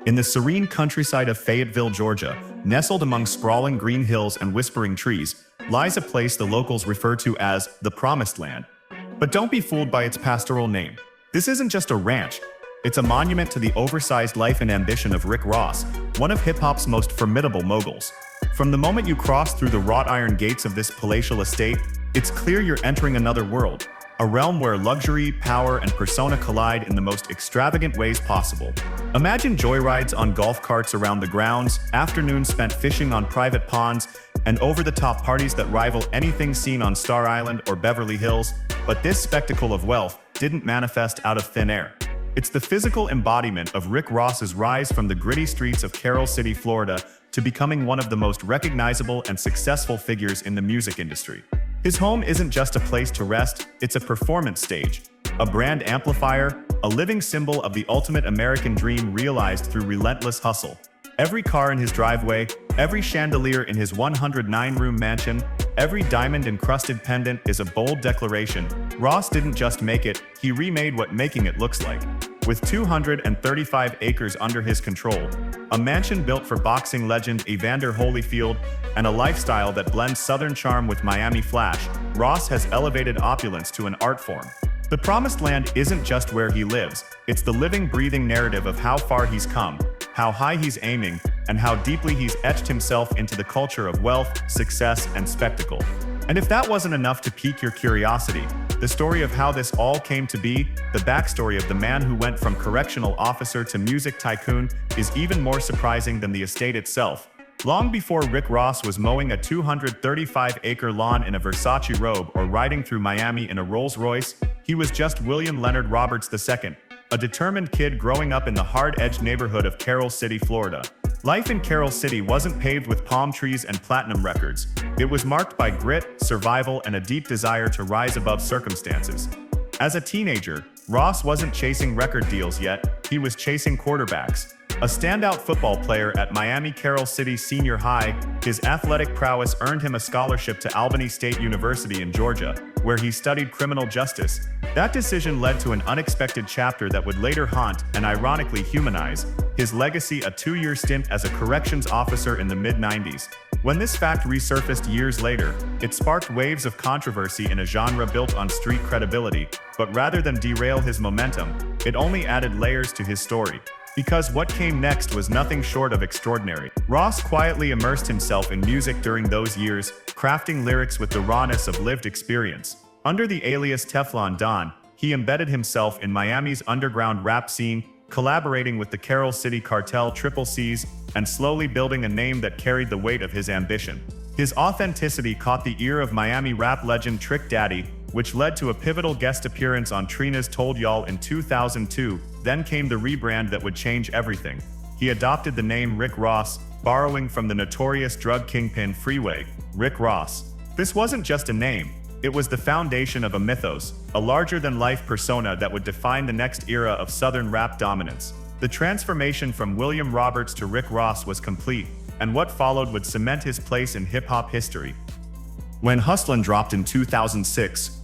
In the serene countryside of Fayetteville, Georgia, nestled among sprawling green hills and whispering trees, lies a place the locals refer to as the Promised Land. But don't be fooled by its pastoral name. This isn't just a ranch. It's a monument to the oversized life and ambition of Rick Ross, one of hip-hop's most formidable moguls. From the moment you cross through the wrought iron gates of this palatial estate, it's clear you're entering another world, a realm where luxury, power, and persona collide in the most extravagant ways possible. Imagine joyrides on golf carts around the grounds, afternoons spent fishing on private ponds, and over-the-top parties that rival anything seen on Star Island or Beverly Hills. But this spectacle of wealth didn't manifest out of thin air. It's the physical embodiment of Rick Ross's rise from the gritty streets of Carol City, Florida, to becoming one of the most recognizable and successful figures in the music industry. His home isn't just a place to rest, it's a performance stage, a brand amplifier, a living symbol of the ultimate American dream realized through relentless hustle. Every car in his driveway, every chandelier in his 109-room mansion, every diamond-encrusted pendant is a bold declaration. Ross didn't just make it, he remade what making it looks like. With 235 acres under his control, a mansion built for boxing legend Evander Holyfield, and a lifestyle that blends Southern charm with Miami flash, Ross has elevated opulence to an art form. The Promised Land isn't just where he lives, it's the living, breathing narrative of how far he's come, how high he's aiming, and how deeply he's etched himself into the culture of wealth, success, and spectacle. And if that wasn't enough to pique your curiosity, the story of how this all came to be, the backstory of the man who went from correctional officer to music tycoon, is even more surprising than the estate itself. Long before Rick Ross was mowing a 235-acre lawn in a Versace robe or riding through Miami in a Rolls-Royce, he was just William Leonard Roberts II, a determined kid growing up in the hard-edged neighborhood of Carol City, Florida. Life in Carol City wasn't paved with palm trees and platinum records. It was marked by grit, survival, and a deep desire to rise above circumstances. As a teenager, Ross wasn't chasing record deals yet, he was chasing quarterbacks. A standout football player at Miami Carol City Senior High, his athletic prowess earned him a scholarship to Albany State University in Georgia, where he studied criminal justice. That decision led to an unexpected chapter that would later haunt, and ironically humanize, his legacy: a 2-year stint as a corrections officer in the mid-90s. When this fact resurfaced years later, it sparked waves of controversy in a genre built on street credibility, but rather than derail his momentum, it only added layers to his story. Because what came next was nothing short of extraordinary. Ross quietly immersed himself in music during those years, crafting lyrics with the rawness of lived experience. Under the alias Teflon Don, he embedded himself in Miami's underground rap scene, collaborating with the Carol City cartel Triple C's, and slowly building a name that carried the weight of his ambition. His authenticity caught the ear of Miami rap legend Trick Daddy, which led to a pivotal guest appearance on Trina's Told Y'all in 2002. Then came the rebrand that would change everything. He adopted the name Rick Ross, borrowing from the notorious drug kingpin Freeway, Rick Ross. This wasn't just a name, it was the foundation of a mythos, a larger-than-life persona that would define the next era of Southern rap dominance. The transformation from William Roberts to Rick Ross was complete, and what followed would cement his place in hip-hop history. When Hustlin' dropped in 2006,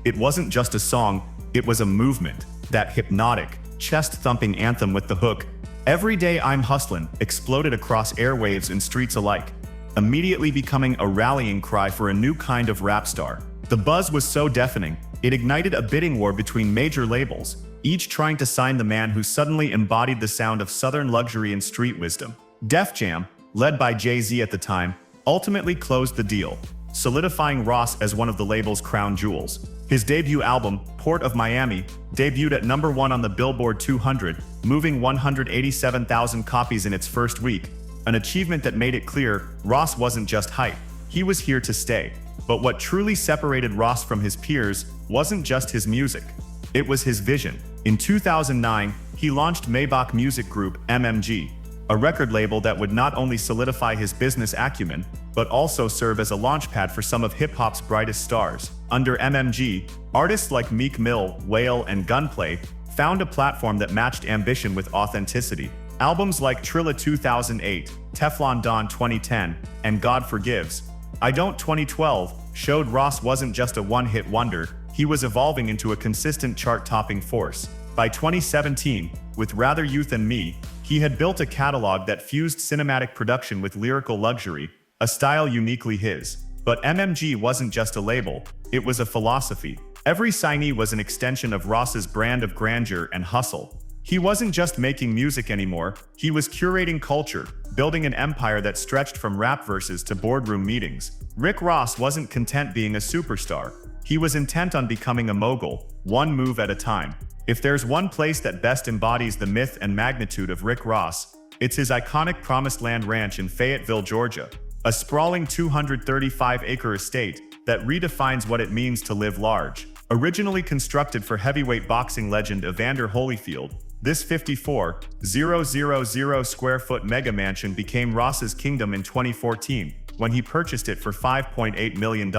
it wasn't just a song, it was a movement. That hypnotic, chest-thumping anthem with the hook, "Every day I'm hustlin'," exploded across airwaves and streets alike, immediately becoming a rallying cry for a new kind of rap star. The buzz was so deafening, it ignited a bidding war between major labels, each trying to sign the man who suddenly embodied the sound of Southern luxury and street wisdom. Def Jam, led by Jay-Z at the time, ultimately closed the deal, solidifying Ross as one of the label's crown jewels. His debut album, Port of Miami, debuted at #1 on the Billboard 200, moving 187,000 copies in its first week, an achievement that made it clear Ross wasn't just hype, he was here to stay. But what truly separated Ross from his peers wasn't just his music, it was his vision. In 2009, he launched Maybach Music Group, MMG, a record label that would not only solidify his business acumen, but also serve as a launchpad for some of hip-hop's brightest stars. Under MMG, artists like Meek Mill, Whale, and Gunplay found a platform that matched ambition with authenticity. Albums like Trilla 2008, Teflon Don 2010, and God Forgives, I Don't 2012 showed Ross wasn't just a one-hit wonder, he was evolving into a consistent chart-topping force. By 2017, with Rather You Than Me, He had built a catalog that fused cinematic production with lyrical luxury, a style uniquely his. But MMG wasn't just a label, it was a philosophy. Every signee was an extension of Ross's brand of grandeur and hustle. He wasn't just making music anymore, he was curating culture, building an empire that stretched from rap verses to boardroom meetings. Rick Ross wasn't content being a superstar. He was intent on becoming a mogul, one move at a time. If there's one place that best embodies the myth and magnitude of Rick Ross, it's his iconic Promised Land Ranch in Fayetteville, Georgia, a sprawling 235-acre estate that redefines what it means to live large. Originally constructed for heavyweight boxing legend Evander Holyfield, this 54,000 square foot mega mansion became Ross's kingdom in 2014 when he purchased it for $5.8 million,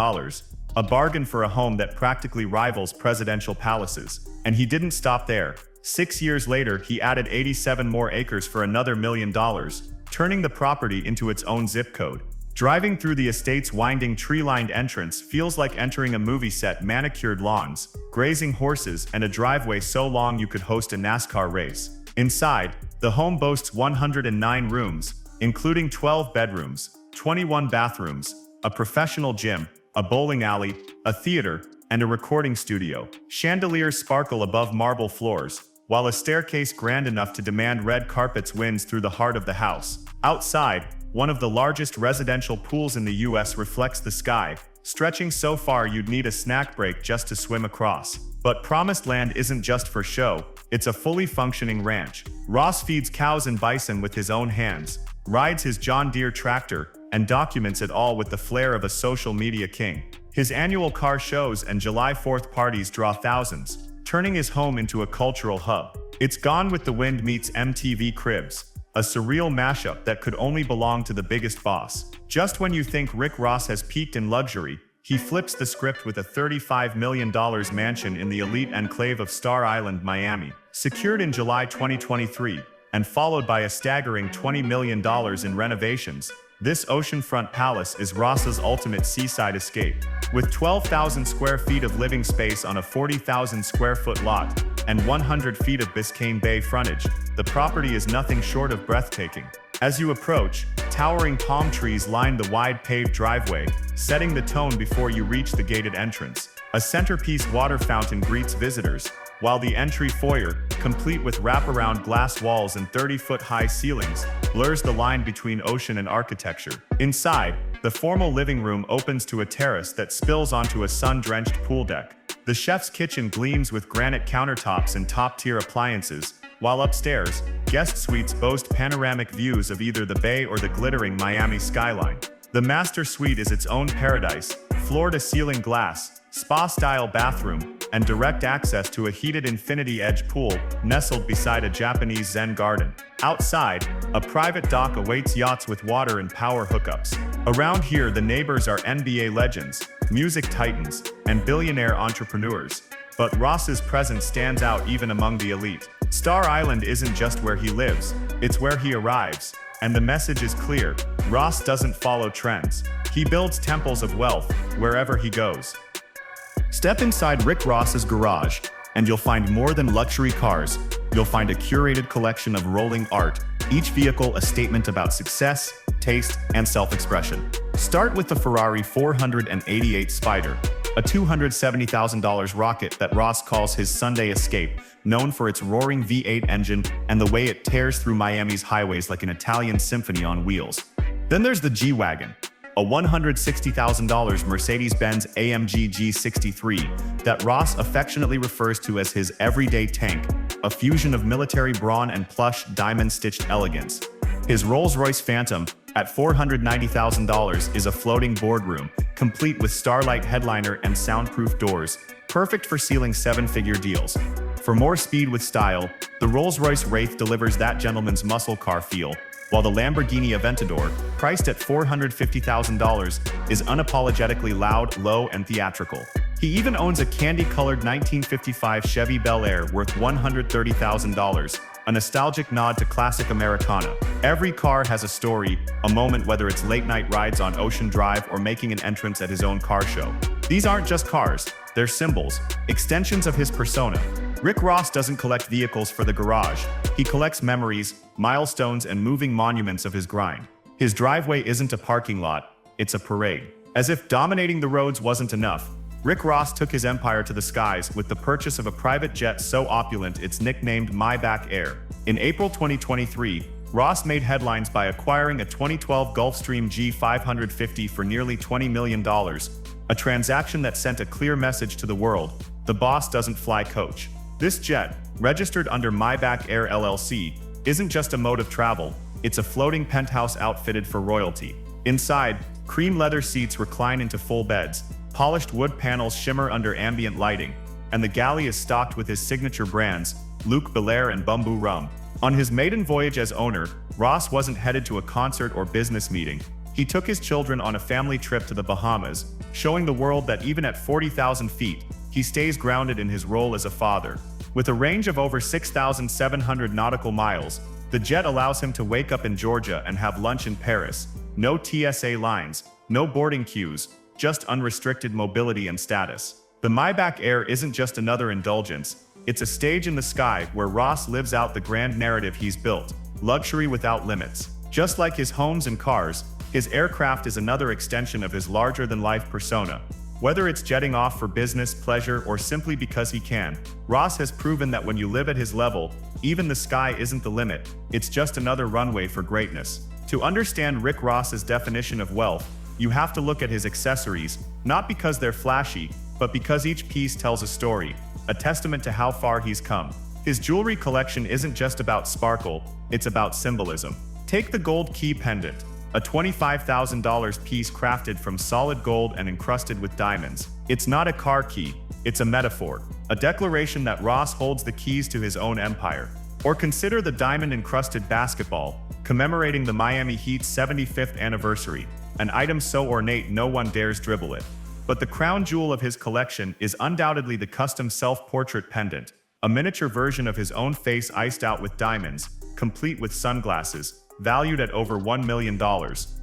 a bargain for a home that practically rivals presidential palaces. And he didn't stop there. 6 years later, he added 87 more acres for another $1 million, turning the property into its own zip code. Driving through the estate's winding tree-lined entrance feels like entering a movie set. Manicured lawns, grazing horses, and a driveway so long you could host a NASCAR race. Inside, the home boasts 109 rooms, including 12 bedrooms, 21 bathrooms, a professional gym, a bowling alley, a theater, and a recording studio. Chandeliers sparkle above marble floors, while a staircase grand enough to demand red carpets winds through the heart of the house. Outside, one of the largest residential pools in the US reflects the sky, stretching so far you'd need a snack break just to swim across. But Promised Land isn't just for show, it's a fully functioning ranch. Ross feeds cows and bison with his own hands, rides his John Deere tractor, and documents it all with the flair of a social media king. His annual car shows and July 4th parties draw thousands, turning his home into a cultural hub. It's Gone with the Wind meets MTV Cribs, a surreal mashup that could only belong to the biggest boss. Just when you think Rick Ross has peaked in luxury, he flips the script with a $35 million mansion in the elite enclave of Star Island, Miami. Secured in July 2023, and followed by a staggering $20 million in renovations, this oceanfront palace is Ross's ultimate seaside escape. With 12,000 square feet of living space on a 40,000 square foot lot, and 100 feet of Biscayne Bay frontage, the property is nothing short of breathtaking. As you approach, towering palm trees line the wide paved driveway, setting the tone before you reach the gated entrance. A centerpiece water fountain greets visitors, while the entry foyer, complete with wraparound glass walls and 30-foot-high ceilings, blurs the line between ocean and architecture. Inside, the formal living room opens to a terrace that spills onto a sun-drenched pool deck. The chef's kitchen gleams with granite countertops and top-tier appliances, while upstairs, guest suites boast panoramic views of either the bay or the glittering Miami skyline. The master suite is its own paradise, floor-to-ceiling glass, spa-style bathroom, and direct access to a heated infinity-edge pool nestled beside a Japanese Zen garden. Outside, a private dock awaits yachts with water and power hookups. Around here, the neighbors are NBA legends, music titans, and billionaire entrepreneurs. But Ross's presence stands out even among the elite. Star Island isn't just where he lives, it's where he arrives. And the message is clear: Ross doesn't follow trends. He builds temples of wealth wherever he goes. Step inside Rick Ross's garage, and you'll find more than luxury cars. You'll find a curated collection of rolling art, each vehicle a statement about success, taste, and self-expression. Start with the Ferrari 488 Spider, a $270,000 rocket that Ross calls his Sunday escape, known for its roaring V8 engine and the way it tears through Miami's highways like an Italian symphony on wheels. Then there's the G-Wagon, a $160,000 Mercedes-Benz AMG G63 that Ross affectionately refers to as his everyday tank, a fusion of military brawn and plush diamond-stitched elegance. His Rolls-Royce Phantom, at $490,000, is a floating boardroom, complete with starlight headliner and soundproof doors, perfect for sealing seven-figure deals. For more speed with style, the Rolls-Royce Wraith delivers that gentleman's muscle car feel, while the Lamborghini Aventador, priced at $450,000, is unapologetically loud, low, and theatrical. He even owns a candy-colored 1955 Chevy Bel Air worth $130,000, a nostalgic nod to classic Americana. Every car has a story, a moment, whether it's late-night rides on Ocean Drive or making an entrance at his own car show. These aren't just cars, they're symbols, extensions of his persona. Rick Ross doesn't collect vehicles for the garage. He collects memories, milestones, and moving monuments of his grind. His driveway isn't a parking lot, it's a parade. As if dominating the roads wasn't enough, Rick Ross took his empire to the skies with the purchase of a private jet so opulent it's nicknamed Maybach Air. In April 2023, Ross made headlines by acquiring a 2012 Gulfstream G550 for nearly $20 million, a transaction that sent a clear message to the world: the boss doesn't fly coach. This jet, registered under Maybach Air LLC, isn't just a mode of travel, it's a floating penthouse outfitted for royalty. Inside, cream leather seats recline into full beds, polished wood panels shimmer under ambient lighting, and the galley is stocked with his signature brands, Luc Belaire and Bumbu Rum. On his maiden voyage as owner, Ross wasn't headed to a concert or business meeting. He took his children on a family trip to the Bahamas, showing the world that even at 40,000 feet, he stays grounded in his role as a father. With a range of over 6,700 nautical miles, the jet allows him to wake up in Georgia and have lunch in Paris. No TSA lines, no boarding queues, just unrestricted mobility and status. The Maybach Air isn't just another indulgence, it's a stage in the sky where Ross lives out the grand narrative he's built: luxury without limits. Just like his homes and cars, his aircraft is another extension of his larger-than-life persona. Whether it's jetting off for business, pleasure, or simply because he can, Ross has proven that when you live at his level, even the sky isn't the limit, it's just another runway for greatness. To understand Rick Ross's definition of wealth, you have to look at his accessories, not because they're flashy, but because each piece tells a story, a testament to how far he's come. His jewelry collection isn't just about sparkle, it's about symbolism. Take the gold key pendant, a $25,000 piece crafted from solid gold and encrusted with diamonds. It's not a car key, it's a metaphor, a declaration that Ross holds the keys to his own empire. Or consider the diamond-encrusted basketball, commemorating the Miami Heat's 75th anniversary, an item so ornate no one dares dribble it. But the crown jewel of his collection is undoubtedly the custom self-portrait pendant, a miniature version of his own face iced out with diamonds, complete with sunglasses, valued at over $1 million.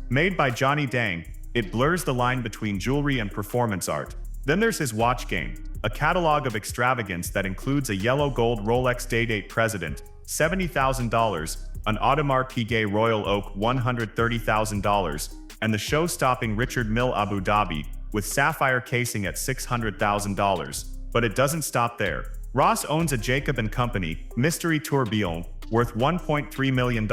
Made by Johnny Dang, it blurs the line between jewelry and performance art. Then there's his watch game, a catalog of extravagance that includes a yellow gold Rolex Day-Date President, $70,000, an Audemars Piguet Royal Oak, $130,000, and the show-stopping Richard Mille Abu Dhabi, with sapphire casing at $600,000. But it doesn't stop there. Ross owns a Jacob & Company Mystery Tourbillon worth $1.3 million,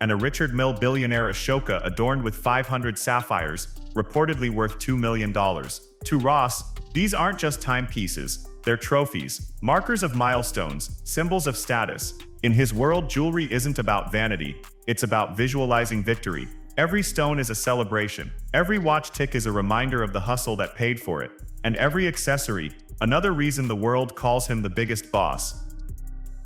and a Richard Mille billionaire Ashoka adorned with 500 sapphires, reportedly worth $2 million. To Ross, these aren't just timepieces, they're trophies, markers of milestones, symbols of status. In his world, jewelry isn't about vanity, it's about visualizing victory. Every stone is a celebration, every watch tick is a reminder of the hustle that paid for it, and every accessory, another reason the world calls him the biggest boss.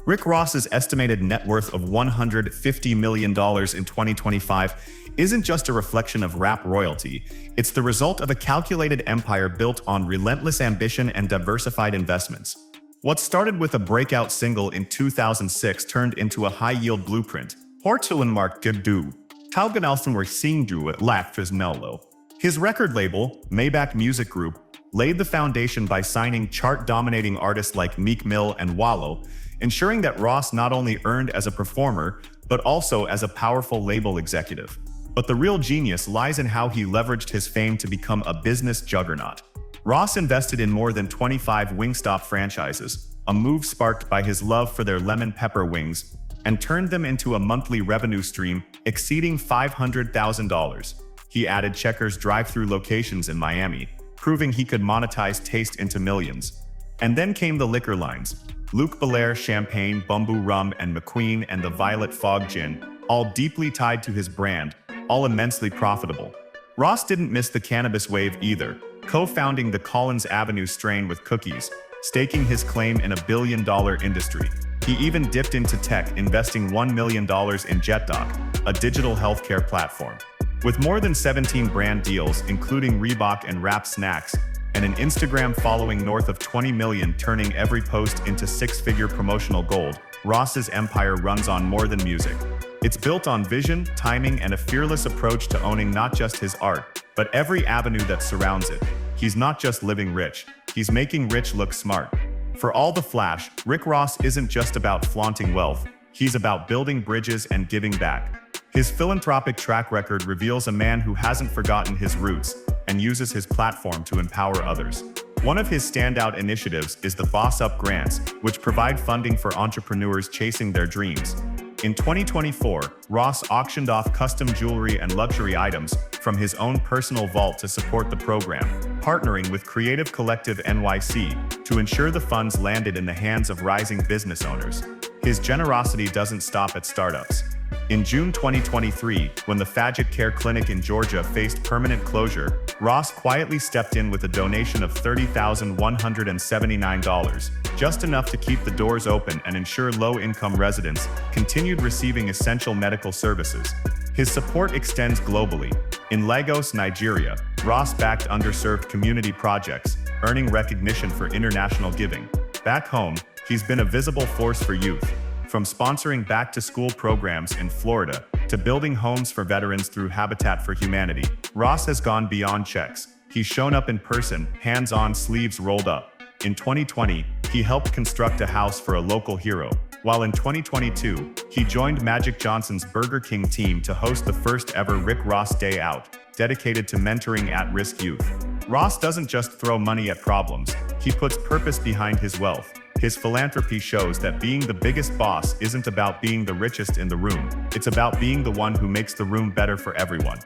Rick Ross's estimated net worth of $150 million in 2025 isn't just a reflection of rap royalty, it's the result of a calculated empire built on relentless ambition and diversified investments. What started with a breakout single in 2006 turned into a high-yield blueprint. Hortulenmark du. Taugenalfen were seen du at Lactras Mello. His record label, Maybach Music Group, laid the foundation by signing chart-dominating artists like Meek Mill and Wallow, ensuring that Ross not only earned as a performer, but also as a powerful label executive. But the real genius lies in how he leveraged his fame to become a business juggernaut. Ross invested in more than 25 Wingstop franchises, a move sparked by his love for their lemon pepper wings, and turned them into a monthly revenue stream exceeding $500,000. He added Checkers drive-thru locations in Miami, proving he could monetize taste into millions. And then came the liquor lines: Luc Belaire Champagne, Bumbu Rum, and McQueen and the Violet Fog Gin, all deeply tied to his brand, all immensely profitable. Ross didn't miss the cannabis wave either, co-founding the Collins Avenue strain with Cookies, staking his claim in a billion-dollar industry. He even dipped into tech, investing $1 million in JetDoc, a digital healthcare platform. With more than 17 brand deals, including Reebok and Wrap Snacks, and an Instagram following north of 20 million, turning every post into six-figure promotional gold, Ross's empire runs on more than music. It's built on vision, timing, and a fearless approach to owning not just his art, but every avenue that surrounds it. He's not just living rich, he's making rich look smart. For all the flash, Rick Ross isn't just about flaunting wealth, he's about building bridges and giving back. His philanthropic track record reveals a man who hasn't forgotten his roots and uses his platform to empower others. One of his standout initiatives is the Boss Up Grants, which provide funding for entrepreneurs chasing their dreams. In 2024, Ross auctioned off custom jewelry and luxury items from his own personal vault to support the program, partnering with Creative Collective NYC to ensure the funds landed in the hands of rising business owners. His generosity doesn't stop at startups. In June 2023, when the Fajit Care Clinic in Georgia faced permanent closure, Ross quietly stepped in with a donation of $30,179, just enough to keep the doors open and ensure low-income residents continued receiving essential medical services. His support extends globally. In Lagos, Nigeria, Ross backed underserved community projects, earning recognition for international giving. Back home, he's been a visible force for youth. From sponsoring back-to-school programs in Florida to building homes for veterans through Habitat for Humanity, Ross has gone beyond checks. He's shown up in person, hands-on, sleeves rolled up. In 2020, he helped construct a house for a local hero, while in 2022, he joined Magic Johnson's Burger King team to host the first-ever Rick Ross Day Out, dedicated to mentoring at-risk youth. Ross doesn't just throw money at problems, he puts purpose behind his wealth. His philanthropy shows that being the biggest boss isn't about being the richest in the room, it's about being the one who makes the room better for everyone.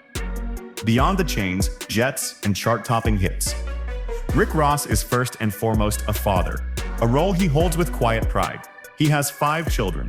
Beyond the chains, jets, and chart-topping hits, Rick Ross is first and foremost a father, a role he holds with quiet pride. He has 5 children: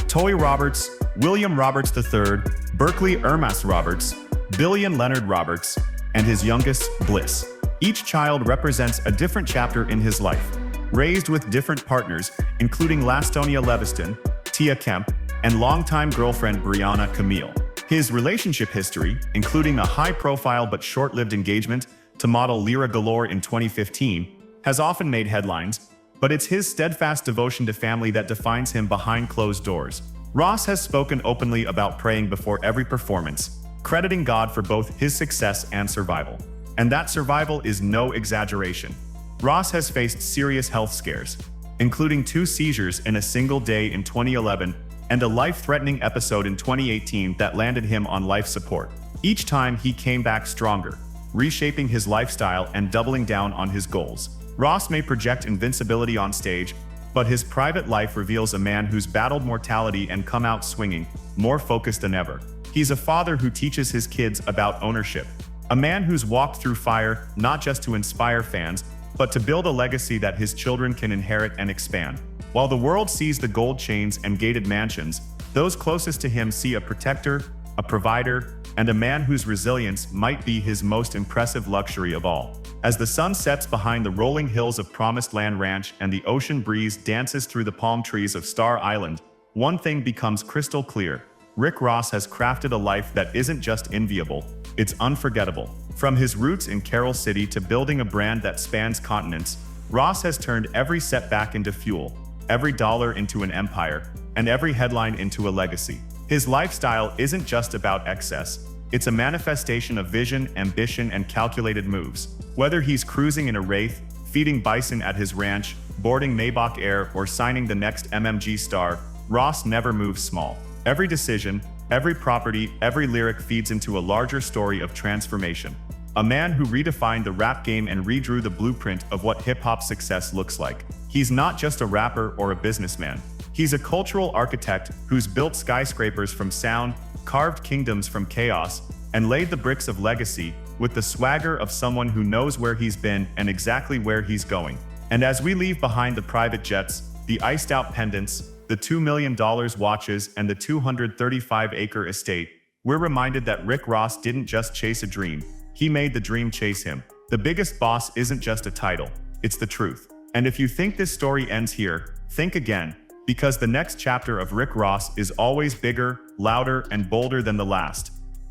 Toy Roberts, William Roberts III, Berkeley Ermas Roberts, Billion Leonard Roberts, and his youngest, Bliss. Each child represents a different chapter in his life, raised with different partners, including Lastonia Leviston, Tia Kemp, and longtime girlfriend Brianna Camille. His relationship history, including a high-profile but short-lived engagement to model Lyra Galore in 2015, has often made headlines, but it's his steadfast devotion to family that defines him behind closed doors. Ross has spoken openly about praying before every performance, crediting God for both his success and survival. And that survival is no exaggeration. Ross has faced serious health scares, including 2 seizures in a single day in 2011 and a life-threatening episode in 2018 that landed him on life support. Each time he came back stronger, reshaping his lifestyle and doubling down on his goals. Ross may project invincibility on stage, but his private life reveals a man who's battled mortality and come out swinging, more focused than ever. He's a father who teaches his kids about ownership, a man who's walked through fire not just to inspire fans, but to build a legacy that his children can inherit and expand. While the world sees the gold chains and gated mansions, those closest to him see a protector, a provider, and a man whose resilience might be his most impressive luxury of all. As the sun sets behind the rolling hills of Promised Land Ranch and the ocean breeze dances through the palm trees of Star Island, one thing becomes crystal clear. Rick Ross has crafted a life that isn't just enviable, it's unforgettable. From his roots in Carol City to building a brand that spans continents, Ross has turned every setback into fuel, every dollar into an empire, and every headline into a legacy. His lifestyle isn't just about excess, it's a manifestation of vision, ambition, and calculated moves. Whether he's cruising in a Wraith, feeding bison at his ranch, boarding Maybach Air, or signing the next MMG star, Ross never moves small. Every decision, every property, every lyric feeds into a larger story of transformation. A man who redefined the rap game and redrew the blueprint of what hip-hop success looks like. He's not just a rapper or a businessman. He's a cultural architect who's built skyscrapers from sound, carved kingdoms from chaos, and laid the bricks of legacy with the swagger of someone who knows where he's been and exactly where he's going. And as we leave behind the private jets, the iced-out pendants, the $2 million watches, and the 235-acre estate, we're reminded that Rick Ross didn't just chase a dream, he made the dream chase him. The biggest boss isn't just a title, it's the truth. And if you think this story ends here, think again, because the next chapter of Rick Ross is always bigger, louder, and bolder than the last.